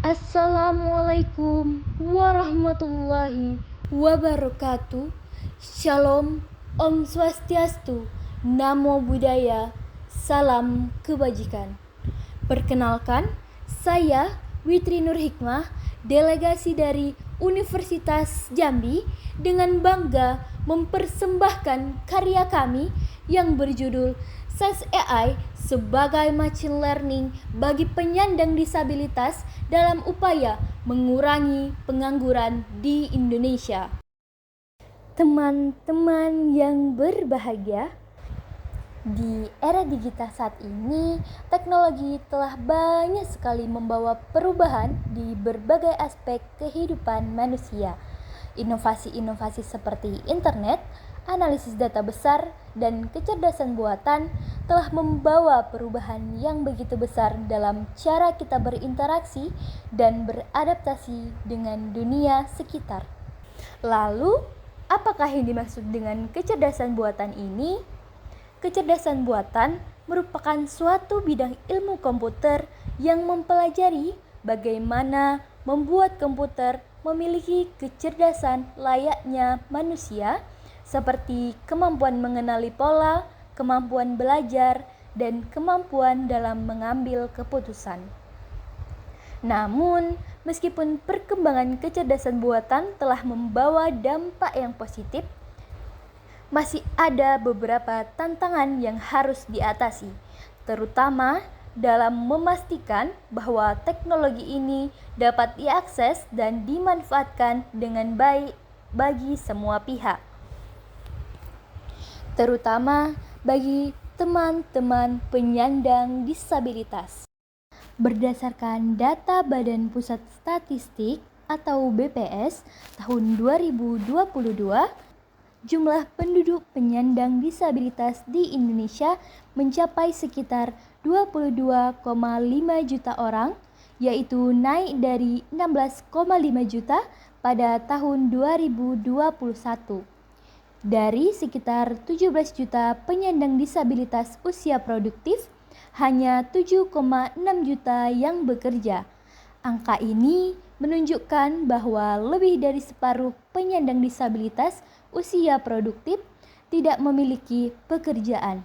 Assalamualaikum warahmatullahi wabarakatuh. Shalom, Om Swastiastu, Namo Buddhaya, salam kebajikan. Perkenalkan, saya Witri Nur Hikmah, delegasi dari Universitas Jambi, dengan bangga mempersembahkan karya kami yang berjudul Science AI sebagai machine learning bagi penyandang disabilitas dalam upaya mengurangi pengangguran di Indonesia. Teman-teman yang berbahagia, di era digital saat ini, teknologi telah banyak sekali membawa perubahan di berbagai aspek kehidupan manusia. Inovasi-inovasi seperti internet, analisis data besar, dan kecerdasan buatan telah membawa perubahan yang begitu besar dalam cara kita berinteraksi dan beradaptasi dengan dunia sekitar. Lalu, apakah yang dimaksud dengan kecerdasan buatan ini? Kecerdasan buatan merupakan suatu bidang ilmu komputer yang mempelajari bagaimana membuat komputer memiliki kecerdasan layaknya manusia, seperti kemampuan mengenali pola, kemampuan belajar, dan kemampuan dalam mengambil keputusan. Namun, meskipun perkembangan kecerdasan buatan telah membawa dampak yang positif, masih ada beberapa tantangan yang harus diatasi, terutama dalam memastikan bahwa teknologi ini dapat diakses dan dimanfaatkan dengan baik bagi semua pihak, terutama bagi teman-teman penyandang disabilitas. Berdasarkan data Badan Pusat Statistik atau BPS tahun 2022, jumlah penduduk penyandang disabilitas di Indonesia mencapai sekitar 22,5 juta orang, yaitu naik dari 16,5 juta pada tahun 2021. Dari sekitar 17 juta penyandang disabilitas usia produktif, hanya 7,6 juta yang bekerja. Angka ini menunjukkan bahwa lebih dari separuh penyandang disabilitas usia produktif tidak memiliki pekerjaan.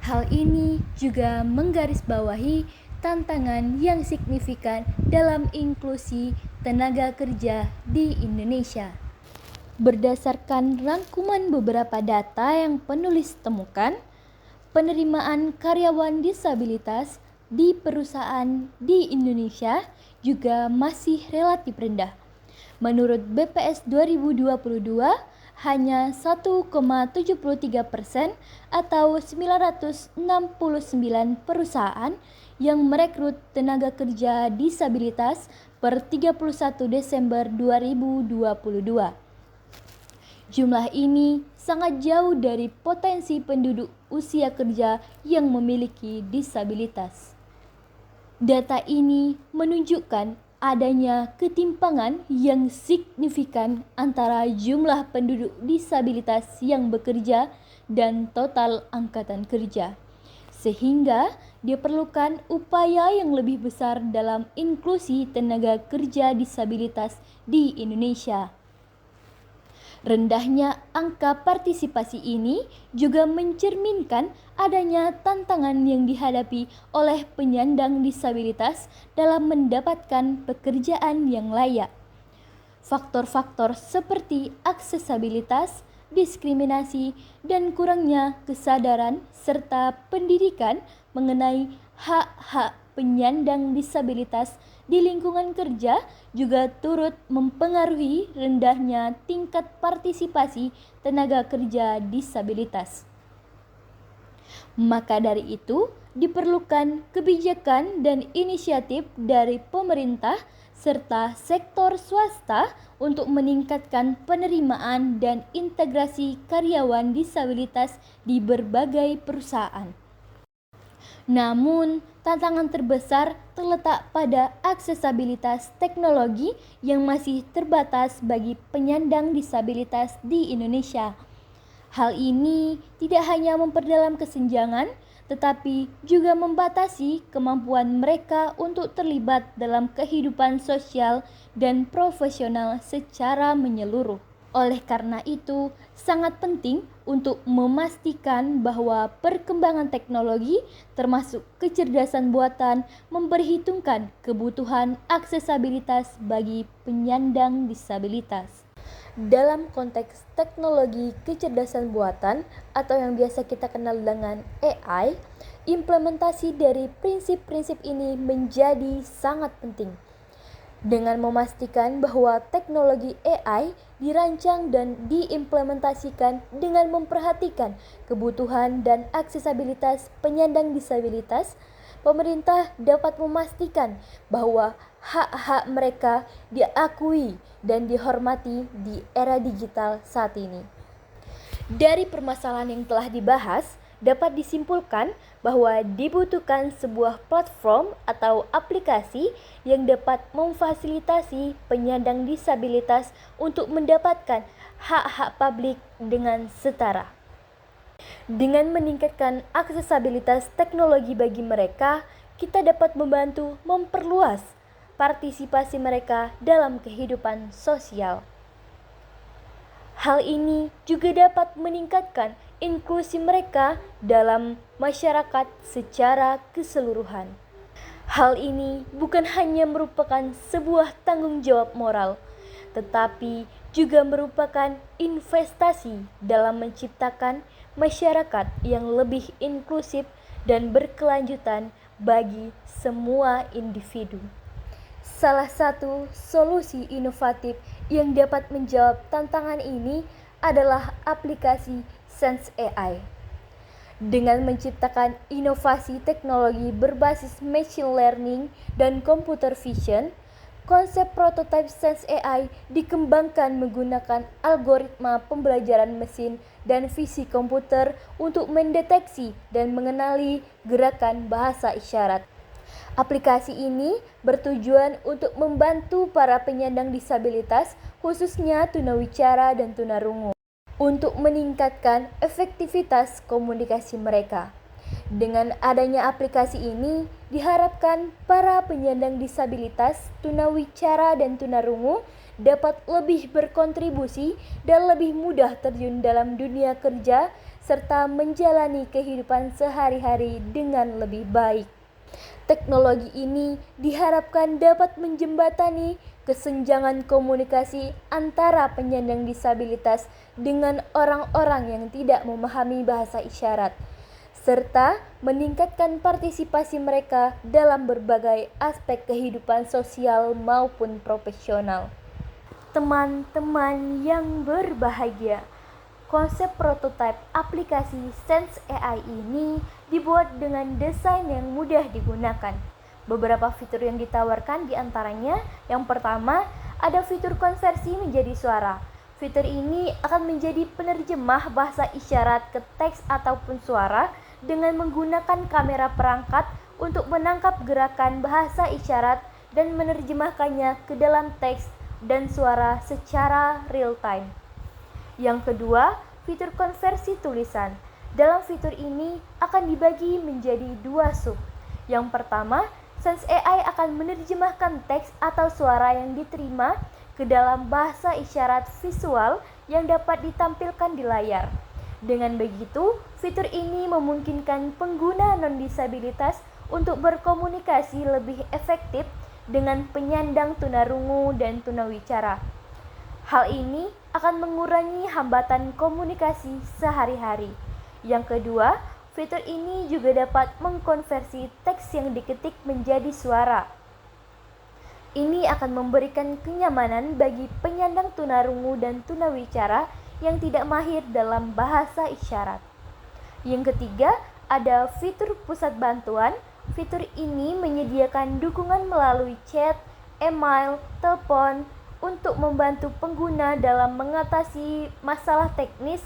Hal ini juga menggarisbawahi tantangan yang signifikan dalam inklusi tenaga kerja di Indonesia. Berdasarkan rangkuman beberapa data yang penulis temukan, penerimaan karyawan disabilitas di perusahaan di Indonesia juga masih relatif rendah. Menurut BPS 2022, hanya 1,73% atau 969 perusahaan yang merekrut tenaga kerja disabilitas per 31 Desember 2022. Jumlah ini sangat jauh dari potensi penduduk usia kerja yang memiliki disabilitas. Data ini menunjukkan adanya ketimpangan yang signifikan antara jumlah penduduk disabilitas yang bekerja dan total angkatan kerja, sehingga diperlukan upaya yang lebih besar dalam inklusi tenaga kerja disabilitas di Indonesia. Rendahnya angka partisipasi ini juga mencerminkan adanya tantangan yang dihadapi oleh penyandang disabilitas dalam mendapatkan pekerjaan yang layak. Faktor-faktor seperti aksesibilitas, diskriminasi, dan kurangnya kesadaran serta pendidikan mengenai hak-hak penyandang disabilitas di lingkungan kerja juga turut mempengaruhi rendahnya tingkat partisipasi tenaga kerja disabilitas. Maka dari itu, diperlukan kebijakan dan inisiatif dari pemerintah serta sektor swasta untuk meningkatkan penerimaan dan integrasi karyawan disabilitas di berbagai perusahaan. Namun, tantangan terbesar terletak pada aksesabilitas teknologi yang masih terbatas bagi penyandang disabilitas di Indonesia. Hal ini tidak hanya memperdalam kesenjangan, tetapi juga membatasi kemampuan mereka untuk terlibat dalam kehidupan sosial dan profesional secara menyeluruh. Oleh karena itu, sangat penting untuk memastikan bahwa perkembangan teknologi, termasuk kecerdasan buatan, memperhitungkan kebutuhan aksesabilitas bagi penyandang disabilitas. Dalam konteks teknologi kecerdasan buatan atau yang biasa kita kenal dengan AI, implementasi dari prinsip-prinsip ini menjadi sangat penting. Dengan memastikan bahwa teknologi AI dirancang dan diimplementasikan dengan memperhatikan kebutuhan dan aksesabilitas penyandang disabilitas, pemerintah dapat memastikan bahwa hak-hak mereka diakui dan dihormati di era digital saat ini. Dari permasalahan yang telah dibahas, dapat disimpulkan bahwa dibutuhkan sebuah platform atau aplikasi yang dapat memfasilitasi penyandang disabilitas untuk mendapatkan hak-hak publik dengan setara. Dengan meningkatkan aksesabilitas teknologi bagi mereka, kita dapat membantu memperluas partisipasi mereka dalam kehidupan sosial. Hal ini juga dapat meningkatkan inklusi mereka dalam masyarakat secara keseluruhan. Hal ini bukan hanya merupakan sebuah tanggung jawab moral, tetapi juga merupakan investasi dalam menciptakan masyarakat yang lebih inklusif dan berkelanjutan bagi semua individu. Salah satu solusi inovatif yang dapat menjawab tantangan ini adalah aplikasi Sense AI. Dengan menciptakan inovasi teknologi berbasis machine learning dan computer vision, konsep prototipe Sense AI dikembangkan menggunakan algoritma pembelajaran mesin dan visi komputer untuk mendeteksi dan mengenali gerakan bahasa isyarat. Aplikasi ini bertujuan untuk membantu para penyandang disabilitas, khususnya tunawicara dan tunarungu, untuk meningkatkan efektivitas komunikasi mereka. Dengan adanya aplikasi ini, diharapkan para penyandang disabilitas, tunawicara dan tunarungu dapat lebih berkontribusi dan lebih mudah terjun dalam dunia kerja serta menjalani kehidupan sehari-hari dengan lebih baik. Teknologi ini diharapkan dapat menjembatani kesenjangan komunikasi antara penyandang disabilitas dengan orang-orang yang tidak memahami bahasa isyarat, serta meningkatkan partisipasi mereka dalam berbagai aspek kehidupan sosial maupun profesional. Teman-teman yang berbahagia, konsep prototipe aplikasi Sense AI ini dibuat dengan desain yang mudah digunakan. Beberapa fitur yang ditawarkan diantaranya, yang pertama, ada fitur konversi menjadi suara. Fitur ini akan menjadi penerjemah bahasa isyarat ke teks ataupun suara dengan menggunakan kamera perangkat untuk menangkap gerakan bahasa isyarat dan menerjemahkannya ke dalam teks dan suara secara real time. Yang kedua, fitur konversi tulisan. Dalam fitur ini akan dibagi menjadi dua sub. Yang pertama, Sense AI akan menerjemahkan teks atau suara yang diterima ke dalam bahasa isyarat visual yang dapat ditampilkan di layar. Dengan begitu, fitur ini memungkinkan pengguna non-disabilitas untuk berkomunikasi lebih efektif dengan penyandang tunarungu dan tunawicara. Hal ini akan mengurangi hambatan komunikasi sehari-hari. Yang kedua, fitur ini juga dapat mengkonversi teks yang diketik menjadi suara. Ini akan memberikan kenyamanan bagi penyandang tunarungu dan tunawicara yang tidak mahir dalam bahasa isyarat. Yang ketiga, ada fitur pusat bantuan. Fitur ini menyediakan dukungan melalui chat, email, telepon untuk membantu pengguna dalam mengatasi masalah teknis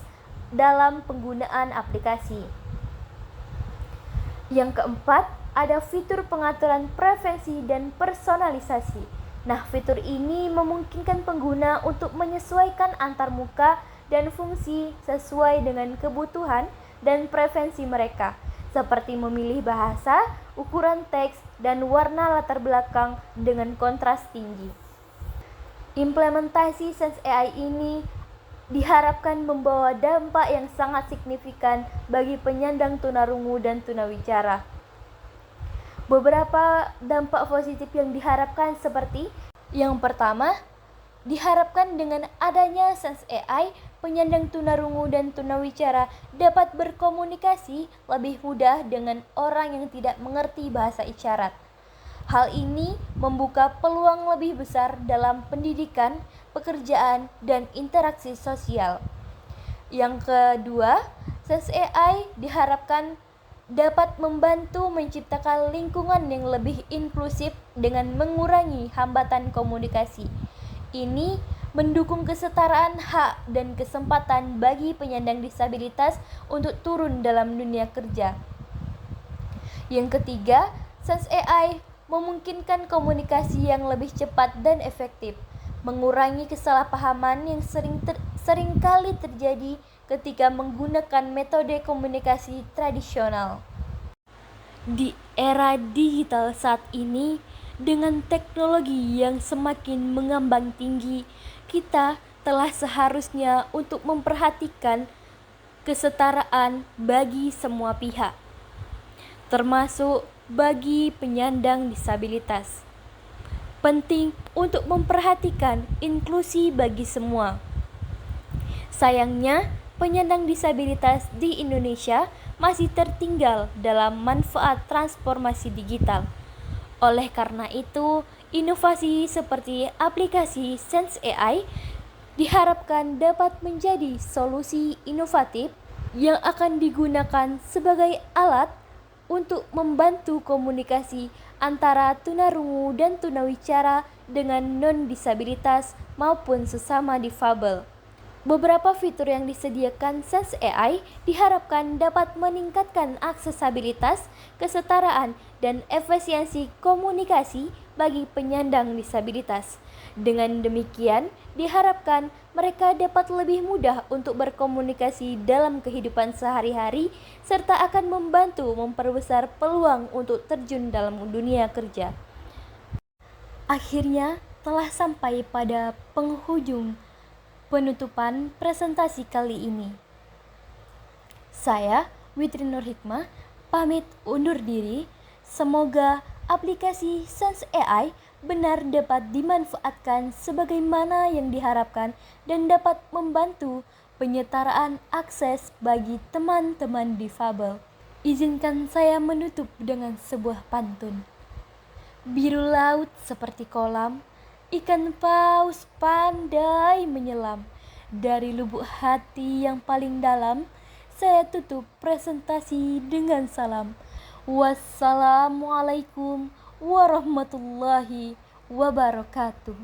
dalam penggunaan aplikasi. Yang keempat, ada fitur pengaturan preferensi dan personalisasi. Nah, fitur ini memungkinkan pengguna untuk menyesuaikan antarmuka dan fungsi sesuai dengan kebutuhan dan preferensi mereka, seperti memilih bahasa, ukuran teks, dan warna latar belakang dengan kontras tinggi. Implementasi Sense AI ini diharapkan membawa dampak yang sangat signifikan bagi penyandang tunarungu dan tunawicara. Beberapa dampak positif yang diharapkan seperti yang pertama, diharapkan dengan adanya Sense AI, penyandang tunarungu dan tunawicara dapat berkomunikasi lebih mudah dengan orang yang tidak mengerti bahasa isyarat. Hal ini membuka peluang lebih besar dalam pendidikan, pekerjaan, dan interaksi sosial. Yang kedua, Sense AI diharapkan dapat membantu menciptakan lingkungan yang lebih inklusif dengan mengurangi hambatan komunikasi. Ini mendukung kesetaraan hak dan kesempatan bagi penyandang disabilitas untuk turun dalam dunia kerja. Yang ketiga, Sense AI memungkinkan komunikasi yang lebih cepat dan efektif, mengurangi kesalahpahaman yang seringkali terjadi ketika menggunakan metode komunikasi tradisional. Di era digital saat ini, dengan teknologi yang semakin mengambang tinggi, kita telah seharusnya untuk memperhatikan kesetaraan bagi semua pihak, termasuk bagi penyandang disabilitas. Penting untuk memperhatikan inklusi bagi semua. Sayangnya, penyandang disabilitas di Indonesia masih tertinggal dalam manfaat transformasi digital. Oleh karena itu, inovasi seperti aplikasi Sense AI diharapkan dapat menjadi solusi inovatif yang akan digunakan sebagai alat untuk membantu komunikasi antara tunarungu dan tunawicara dengan non-disabilitas maupun sesama difabel. Beberapa fitur yang disediakan Sense AI diharapkan dapat meningkatkan aksesibilitas, kesetaraan, dan efisiensi komunikasi bagi penyandang disabilitas. Dengan demikian, diharapkan mereka dapat lebih mudah untuk berkomunikasi dalam kehidupan sehari-hari serta akan membantu memperbesar peluang untuk terjun dalam dunia kerja. Akhirnya, telah sampai pada penghujung penutupan presentasi kali ini. Saya, Witri Nur Hikmah, pamit undur diri. Semoga aplikasi Sense AI benar dapat dimanfaatkan sebagaimana yang diharapkan dan dapat membantu penyetaraan akses bagi teman-teman difabel. Izinkan saya menutup dengan sebuah pantun. Biru laut seperti kolam, ikan paus pandai menyelam. Dari lubuk hati yang paling dalam, saya tutup presentasi dengan salam. Wassalamualaikum warahmatullahi wabarakatuh.